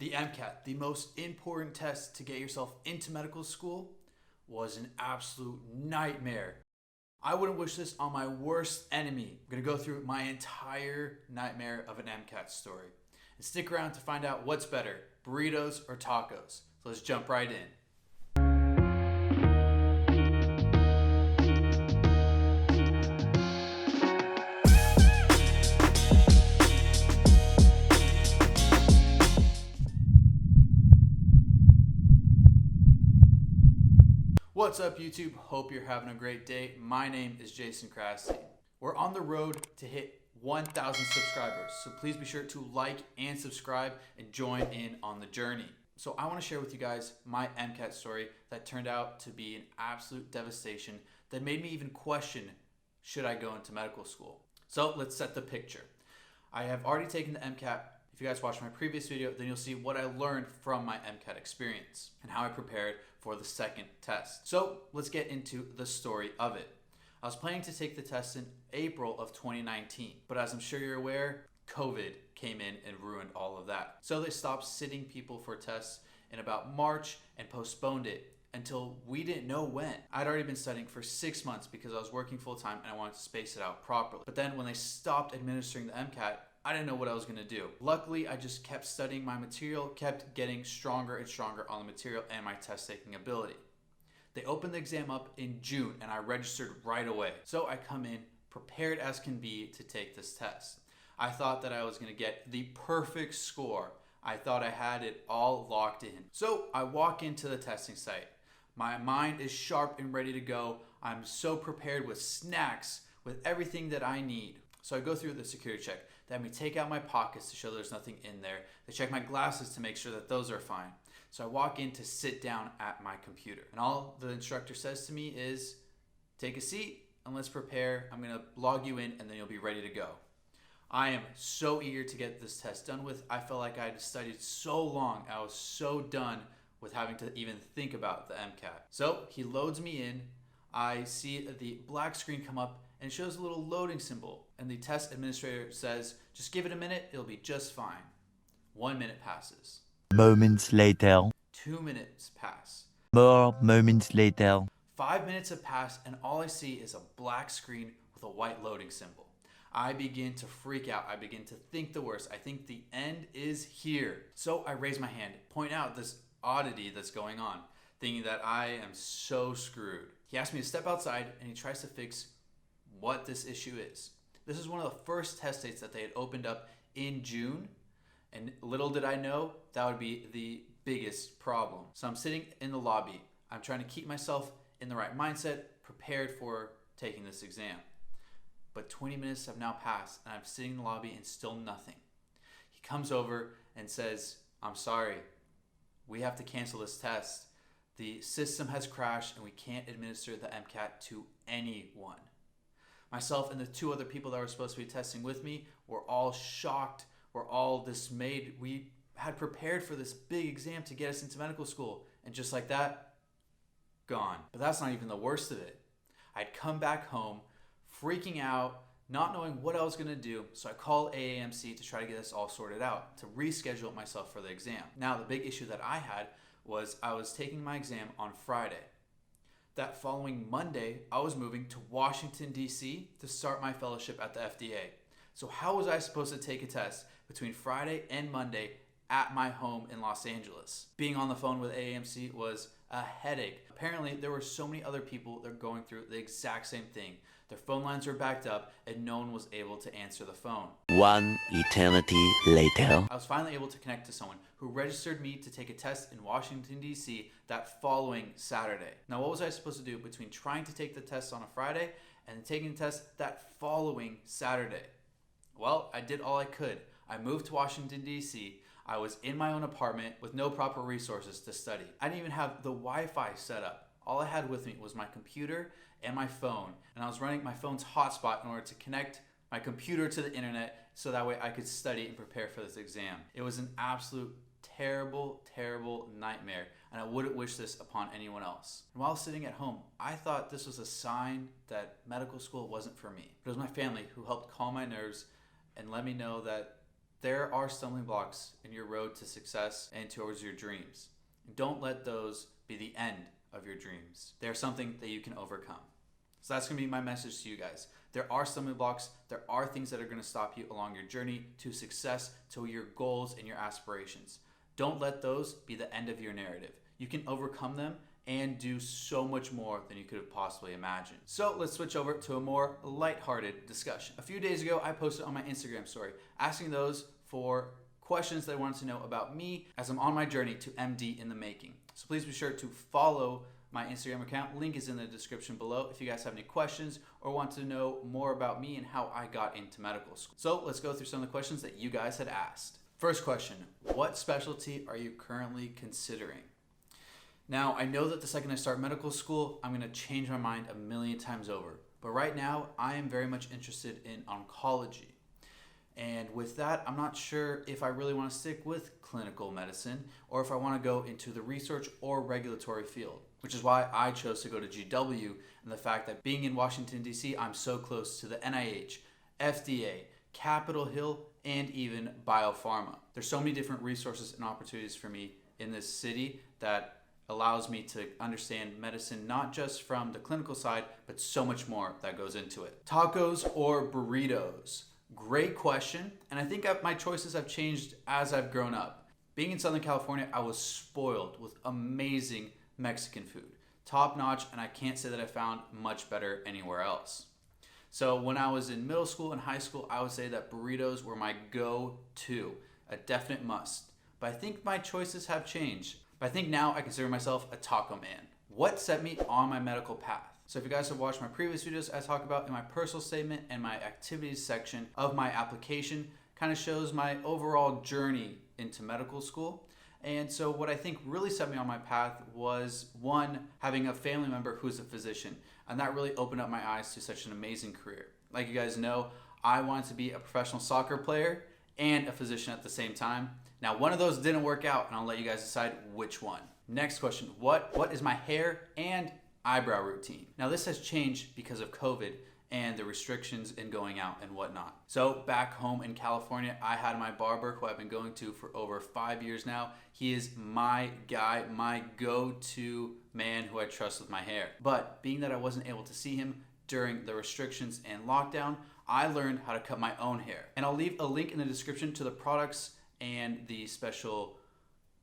The MCAT, the most important test to get yourself into medical school, was an absolute nightmare. I wouldn't wish this on my worst enemy. I'm going to go through my entire nightmare of an MCAT story. And stick around to find out what's better, burritos or tacos. So let's jump right in. What's up, YouTube? Hope you're having a great day. My name is Jason Krasny. We're on the road to hit 1,000 subscribers, so please be sure to like and subscribe and join in on the journey. So I want to share with you guys my MCAT story that turned out to be an absolute devastation that made me even question, should I go into medical school? So let's set the picture. I have already taken the MCAT. If you guys watched my previous video, then you'll see what I learned from my MCAT experience and how I prepared for the second test. So let's get into the story of it. I was planning to take the test in April of 2019, but as I'm sure you're aware, COVID came in and ruined all of that. So they stopped sitting people for tests in about March and postponed it until we didn't know when. I'd already been studying for 6 months because I was working full time and I wanted to space it out properly. But then when they stopped administering the MCAT, I didn't know what I was gonna do. Luckily, I just kept studying my material, kept getting stronger and stronger on the material and my test taking ability. They opened the exam up in June and I registered right away. So I come in prepared as can be to take this test. I thought that I was gonna get the perfect score. I thought I had it all locked in. So I walk into the testing site. My mind is sharp and ready to go. I'm so prepared with snacks, with everything that I need. So I go through the security check. They have me take out my pockets to show there's nothing in there. They check my glasses to make sure that those are fine. So I walk in to sit down at my computer. And all the instructor says to me is, take a seat and let's prepare. I'm gonna log you in and then you'll be ready to go. I am so eager to get this test done with. I felt like I had studied so long. I was so done with having to even think about the MCAT. So he loads me in. I see the black screen come up and it shows a little loading symbol. And the test administrator says, just give it a minute, it'll be just fine. 1 minute passes. Moments later. 2 minutes pass. More moments later. 5 minutes have passed and all I see is a black screen with a white loading symbol. I begin to freak out. I begin to think the worst. I think the end is here. So I raise my hand, point out this oddity that's going on, thinking that I am so screwed. He asks me to step outside and he tries to fix what this issue is. This is one of the first test dates that they had opened up in June, and little did I know that would be the biggest problem. So I'm sitting in the lobby. I'm trying to keep myself in the right mindset, prepared for taking this exam. But 20 minutes have now passed and I'm sitting in the lobby and still nothing. He comes over and says, I'm sorry, we have to cancel this test. The system has crashed and we can't administer the MCAT to anyone. Myself and the 2 other people that were supposed to be testing with me were all shocked, were all dismayed. We had prepared for this big exam to get us into medical school, and just like that, gone. But that's not even the worst of it. I'd come back home, freaking out, not knowing what I was gonna do, so I called AAMC to try to get this all sorted out, to reschedule myself for the exam. Now, the big issue that I had was I was taking my exam on Friday. That following Monday, I was moving to Washington, D.C. to start my fellowship at the FDA. So how was I supposed to take a test between Friday and Monday at my home in Los Angeles? Being on the phone with AAMC was a headache. Apparently, there were so many other people that are going through the exact same thing. Their phone lines were backed up and no one was able to answer the phone. One eternity later. I was finally able to connect to someone who registered me to take a test in Washington, D.C. that following Saturday. Now, what was I supposed to do between trying to take the test on a Friday and taking the test that following Saturday? Well, I did all I could. I moved to Washington, D.C. I was in my own apartment with no proper resources to study. I didn't even have the Wi-Fi set up. All I had with me was my computer and my phone, and I was running my phone's hotspot in order to connect my computer to the internet so that way I could study and prepare for this exam. It was an absolute terrible, terrible nightmare, and I wouldn't wish this upon anyone else. And while sitting at home, I thought this was a sign that medical school wasn't for me. But it was my family who helped calm my nerves and let me know that there are stumbling blocks in your road to success and towards your dreams. Don't let those be the end of your dreams. They're something that you can overcome. So that's going to be my message to you guys. There are stumbling blocks. There are things that are going to stop you along your journey to success, to your goals and your aspirations. Don't let those be the end of your narrative. You can overcome them and do so much more than you could have possibly imagined. So let's switch over to a more lighthearted discussion. A few days ago, I posted on my Instagram story asking those for questions that I wanted to know about me as I'm on my journey to MD in the making. So please be sure to follow my Instagram account. Link is in the description below if you guys have any questions or want to know more about me and how I got into medical school. So let's go through some of the questions that you guys had asked. First question, what specialty are you currently considering? Now, I know that the second I start medical school, I'm going to change my mind a million times over. But right now, I am very much interested in oncology. And with that, I'm not sure if I really want to stick with clinical medicine or if I want to go into the research or regulatory field, which is why I chose to go to GW, and the fact that being in Washington, D.C., I'm so close to the NIH, FDA, Capitol Hill, and even biopharma. There's so many different resources and opportunities for me in this city that allows me to understand medicine not just from the clinical side, but so much more that goes into it. Tacos or burritos? Great question, and I think my choices have changed as I've grown up. Being in Southern California, I was spoiled with amazing Mexican food. Top notch, and I can't say that I found much better anywhere else. So when I was in middle school and high school, I would say that burritos were my go-to, a definite must. But I think my choices have changed. But I think now I consider myself a taco man. What set me on my medical path? So if you guys have watched my previous videos, I talk about in my personal statement and my activities section of my application, kind of shows my overall journey into medical school. And so what I think really set me on my path was, one, having a family member who's a physician. And that really opened up my eyes to such an amazing career. Like you guys know, I wanted to be a professional soccer player and a physician at the same time. Now, one of those didn't work out, and I'll let you guys decide which one. Next question, what is my hair and eyebrow routine? Now, this has changed because of COVID and the restrictions in going out and whatnot. So back home in California, I had my barber who I've been going to for over 5 years now. He is my guy, my go-to man who I trust with my hair. But being that I wasn't able to see him during the restrictions and lockdown, I learned how to cut my own hair. And I'll leave a link in the description to the products and the special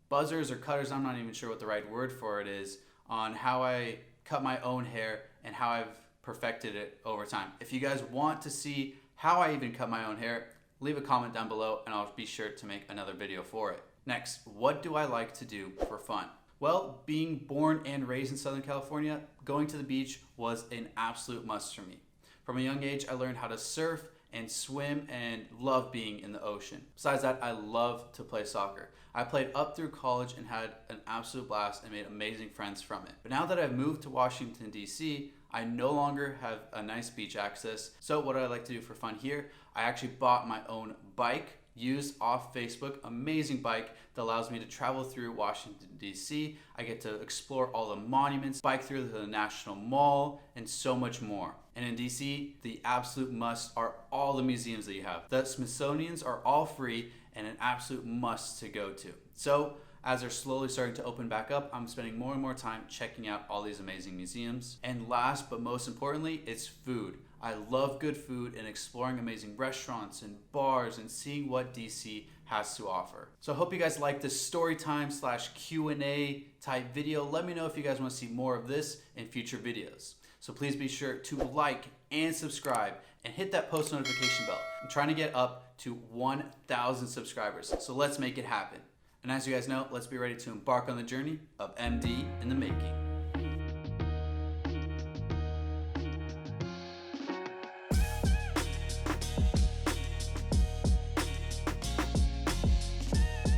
buzzers or cutters, I'm not even sure what the right word for it is, on how I cut my own hair and how I've perfected it over time. If you guys want to see how I even cut my own hair, leave a comment down below and I'll be sure to make another video for it. Next, what do I like to do for fun? Well, being born and raised in Southern California, going to the beach was an absolute must for me. From a young age, I learned how to surf and swim and love being in the ocean. Besides that, I love to play soccer. I played up through college and had an absolute blast and made amazing friends from it. But now that I've moved to Washington, D.C., I no longer have a nice beach access. So what I like to do for fun here, I actually bought my own bike, used off Facebook, amazing bike that allows me to travel through Washington, D.C. I get to explore all the monuments, bike through the National Mall, and so much more. And in DC, the absolute must are all the museums that you have. The Smithsonian's are all free and an absolute must to go to. So as they're slowly starting to open back up, I'm spending more and more time checking out all these amazing museums. And last but most importantly, it's food. I love good food and exploring amazing restaurants and bars and seeing what DC has to offer. So I hope you guys like this story time / Q&A type video. Let me know if you guys want to see more of this in future videos. So please be sure to like and subscribe and hit that post notification bell. I'm trying to get up to 1,000 subscribers, so let's make it happen. And as you guys know, let's be ready to embark on the journey of MD in the making.